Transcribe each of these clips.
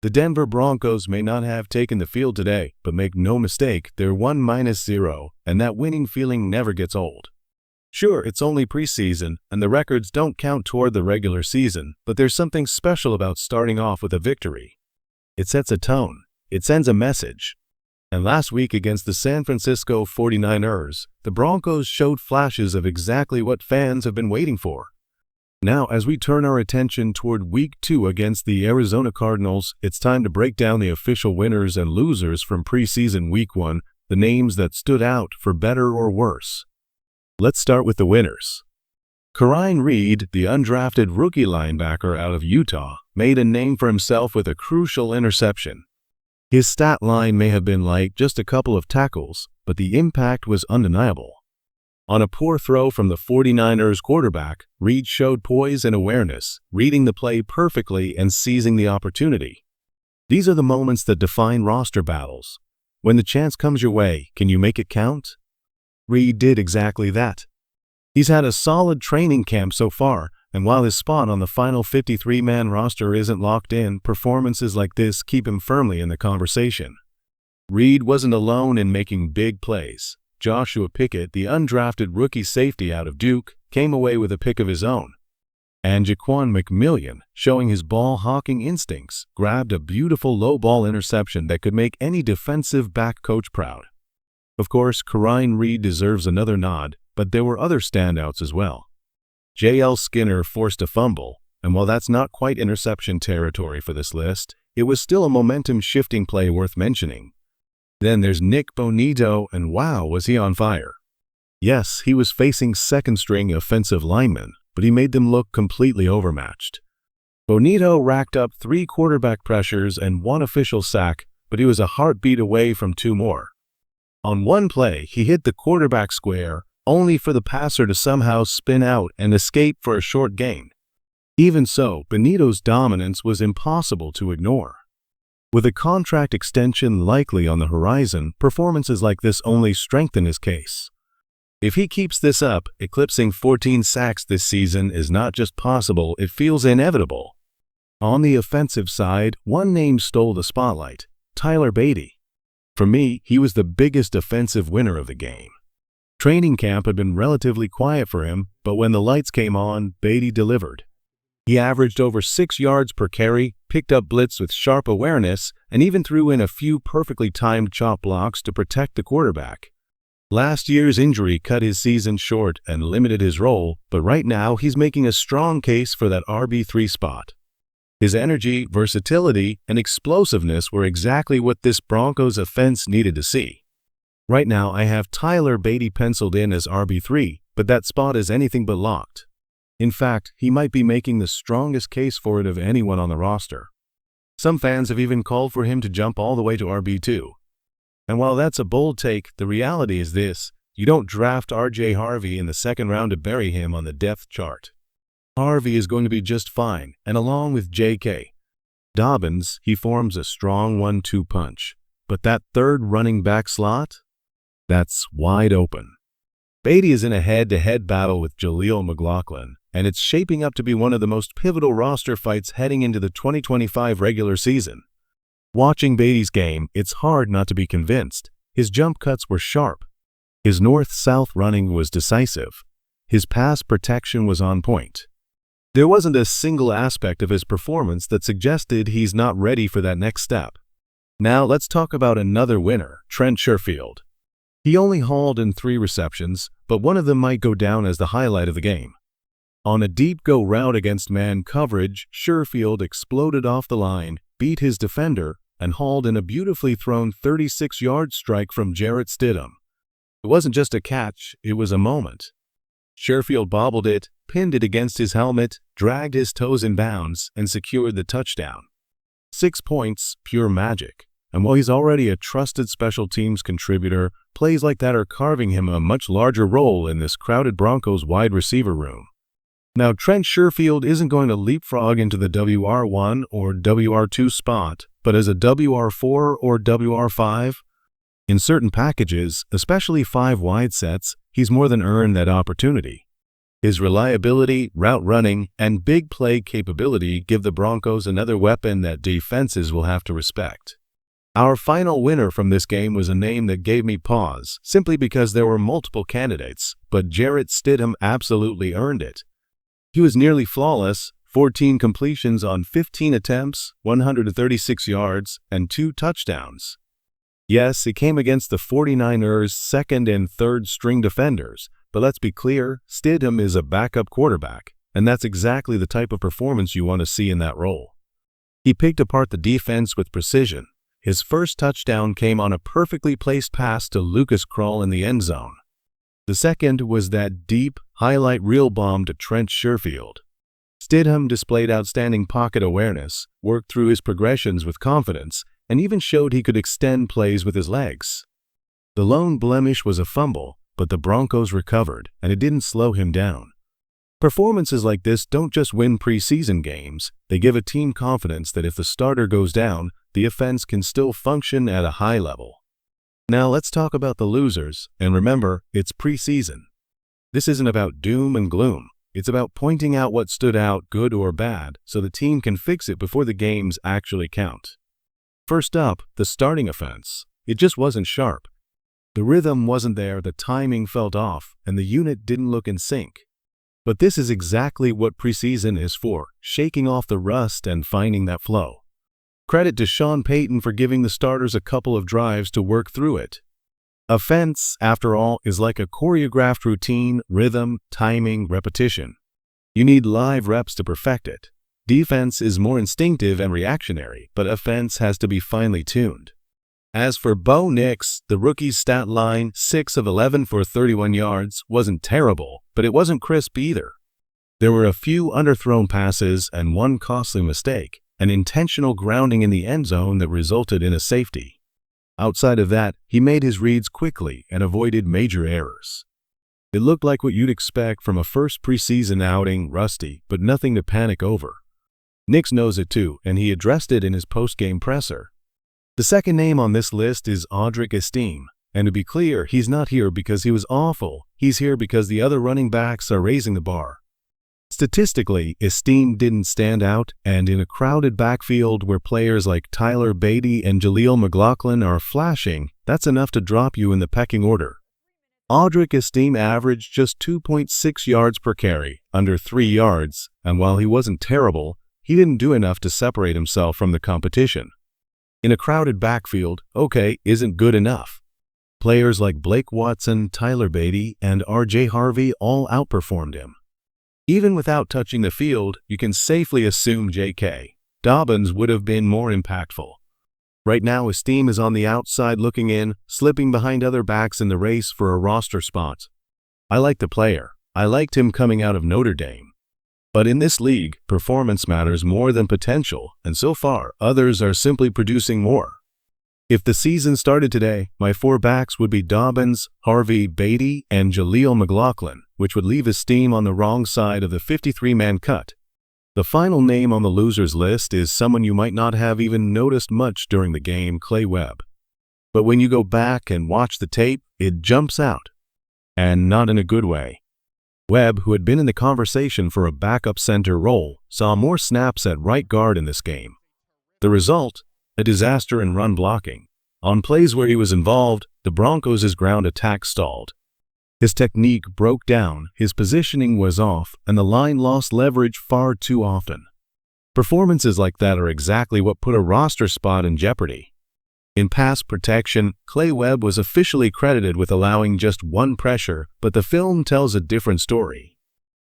The Denver Broncos may not have taken the field today, but make no mistake, they're 1-0, and that winning feeling never gets old. Sure, it's only preseason, and the records don't count toward the regular season, but there's something special about starting off with a victory. It sets a tone. It sends a message. And last week against the San Francisco 49ers, the Broncos showed flashes of exactly what fans have been waiting for. Now, as we turn our attention toward Week 2 against the Arizona Cardinals, it's time to break down the official winners and losers from preseason Week 1, the names that stood out for better or worse. Let's start with the winners. Reid, the undrafted rookie linebacker out of Utah, made a name for himself with a crucial interception. His stat line may have been like just a couple of tackles, but the impact was undeniable. On a poor throw from the 49ers quarterback, Reid showed poise and awareness, reading the play perfectly and seizing the opportunity. These are the moments that define roster battles. When the chance comes your way, can you make it count? Reid did exactly that. He's had a solid training camp so far, and while his spot on the final 53-man roster isn't locked in, performances like this keep him firmly in the conversation. Reid wasn't alone in making big plays. Joshua Pickett, the undrafted rookie safety out of Duke, came away with a pick of his own. And Jaquan McMillian, showing his ball-hawking instincts, grabbed a beautiful low-ball interception that could make any defensive back coach proud. Of course, Reid deserves another nod, but there were other standouts as well. J.L. Skinner forced a fumble, and while that's not quite interception territory for this list, it was still a momentum-shifting play worth mentioning. Then there's Nick Bonito, and wow, was he on fire. Yes, he was facing second-string offensive linemen, but he made them look completely overmatched. Bonito racked up 3 quarterback pressures and 1 official sack, but he was a heartbeat away from 2 more. On one play, he hit the quarterback square, only for the passer to somehow spin out and escape for a short gain. Even so, Bonito's dominance was impossible to ignore. With a contract extension likely on the horizon, performances like this only strengthen his case. If he keeps this up, eclipsing 14 sacks this season is not just possible, it feels inevitable. On the offensive side, one name stole the spotlight: Tyler Badie. For me, he was the biggest offensive winner of the game. Training camp had been relatively quiet for him, but when the lights came on, Badie delivered. He averaged over 6 yards per carry, picked up blitz with sharp awareness, and even threw in a few perfectly timed chop blocks to protect the quarterback. Last year's injury cut his season short and limited his role, but right now he's making a strong case for that RB3 spot. His energy, versatility, and explosiveness were exactly what this Broncos offense needed to see. Right now I have Tyler Badie penciled in as RB3, but that spot is anything but locked. In fact, he might be making the strongest case for it of anyone on the roster. Some fans have even called for him to jump all the way to RB2. And while that's a bold take, the reality is this: you don't draft R.J. Harvey in the 2nd round to bury him on the depth chart. Harvey is going to be just fine, and along with J.K. Dobbins, he forms a strong 1-2 punch. But that 3rd running back slot? That's wide open. Badie is in a head-to-head battle with Jaleel McLaughlin, and it's shaping up to be one of the most pivotal roster fights heading into the 2025 regular season. Watching Badie's game, it's hard not to be convinced. His jump cuts were sharp. His north-south running was decisive. His pass protection was on point. There wasn't a single aspect of his performance that suggested he's not ready for that next step. Now let's talk about another winner, Trent Sherfield. He only hauled in 3 receptions, but one of them might go down as the highlight of the game. On a deep go route against man coverage, Sherfield exploded off the line, beat his defender, and hauled in a beautifully thrown 36-yard strike from Jarrett Stidham. It wasn't just a catch, it was a moment. Sherfield bobbled it, pinned it against his helmet, dragged his toes in bounds, and secured the touchdown. 6 points, pure magic. And while he's already a trusted special teams contributor, plays like that are carving him a much larger role in this crowded Broncos wide receiver room. Now, Trent Sherfield isn't going to leapfrog into the WR1 or WR2 spot, but as a WR4 or WR5, in certain packages, especially 5 wide sets, he's more than earned that opportunity. His reliability, route running, and big play capability give the Broncos another weapon that defenses will have to respect. Our final winner from this game was a name that gave me pause, simply because there were multiple candidates, but Jarrett Stidham absolutely earned it. He was nearly flawless, 14 completions on 15 attempts, 136 yards, and 2 touchdowns. Yes, it came against the 49ers' second and third string defenders, but let's be clear, Stidham is a backup quarterback, and that's exactly the type of performance you want to see in that role. He picked apart the defense with precision. His first touchdown came on a perfectly placed pass to Lucas Krull in the end zone. The second was that deep, highlight reel bomb to Trent Sherfield. Stidham displayed outstanding pocket awareness, worked through his progressions with confidence, and even showed he could extend plays with his legs. The lone blemish was a fumble, but the Broncos recovered, and it didn't slow him down. Performances like this don't just win preseason games, they give a team confidence that if the starter goes down, the offense can still function at a high level. Now let's talk about the losers, and remember, it's preseason. This isn't about doom and gloom. It's about pointing out what stood out, good or bad, so the team can fix it before the games actually count. First up, the starting offense. It just wasn't sharp. The rhythm wasn't there, the timing felt off, and the unit didn't look in sync. But this is exactly what preseason is for, shaking off the rust and finding that flow. Credit to Sean Payton for giving the starters a couple of drives to work through it. Offense, after all, is like a choreographed routine, rhythm, timing, repetition. You need live reps to perfect it. Defense is more instinctive and reactionary, but offense has to be finely tuned. As for Bo Nix, the rookie's stat line, 6 of 11 for 31 yards, wasn't terrible, but it wasn't crisp either. There were a few underthrown passes and one costly mistake, an intentional grounding in the end zone that resulted in a safety. Outside of that, he made his reads quickly and avoided major errors. It looked like what you'd expect from a first preseason outing, rusty, but nothing to panic over. Nix knows it too, and he addressed it in his post-game presser. The second name on this list is Audric Estime, and to be clear, he's not here because he was awful, he's here because the other running backs are raising the bar. Statistically, Estime didn't stand out, and in a crowded backfield where players like Tyler Badie and Jaleel McLaughlin are flashing, that's enough to drop you in the pecking order. Audric Estime averaged just 2.6 yards per carry, under 3 yards, and while he wasn't terrible, he didn't do enough to separate himself from the competition. In a crowded backfield, okay isn't good enough. Players like Blake Watson, Tyler Badie, and R.J. Harvey all outperformed him. Even without touching the field, you can safely assume J.K. Dobbins would have been more impactful. Right now, Estime is on the outside looking in, slipping behind other backs in the race for a roster spot. I like the player. I liked him coming out of Notre Dame. But in this league, performance matters more than potential, and so far, others are simply producing more. If the season started today, my 4 backs would be Dobbins, Harvey, Badie, and Jaleel McLaughlin, which would leave Estime on the wrong side of the 53-man cut. The final name on the losers list is someone you might not have even noticed much during the game, Clay Webb. But when you go back and watch the tape, it jumps out. And not in a good way. Webb, who had been in the conversation for a backup center role, saw more snaps at right guard in this game. The result? A disaster in run blocking. On plays where he was involved, the Broncos' ground attack stalled. His technique broke down, his positioning was off, and the line lost leverage far too often. Performances like that are exactly what put a roster spot in jeopardy. In pass protection, Clay Webb was officially credited with allowing just 1 pressure, but the film tells a different story.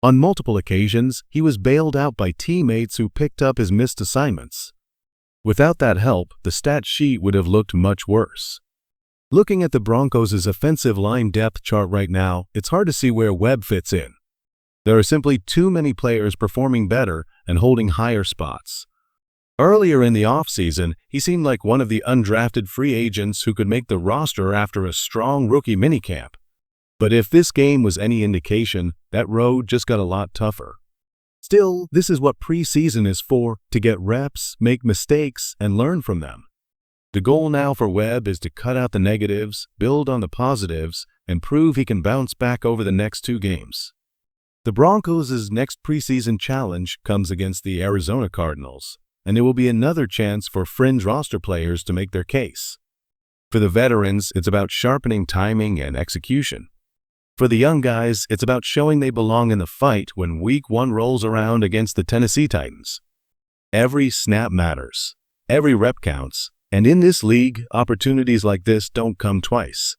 On multiple occasions, he was bailed out by teammates who picked up his missed assignments. Without that help, the stat sheet would have looked much worse. Looking at the Broncos' offensive line depth chart right now, it's hard to see where Webb fits in. There are simply too many players performing better and holding higher spots. Earlier in the offseason, he seemed like one of the undrafted free agents who could make the roster after a strong rookie minicamp. But if this game was any indication, that road just got a lot tougher. Still, this is what preseason is for, to get reps, make mistakes, and learn from them. The goal now for Webb is to cut out the negatives, build on the positives, and prove he can bounce back over the next 2 games. The Broncos' next preseason challenge comes against the Arizona Cardinals, and it will be another chance for fringe roster players to make their case. For the veterans, it's about sharpening timing and execution. For the young guys, it's about showing they belong in the fight when Week 1 rolls around against the Tennessee Titans. Every snap matters. Every rep counts. And in this league, opportunities like this don't come twice.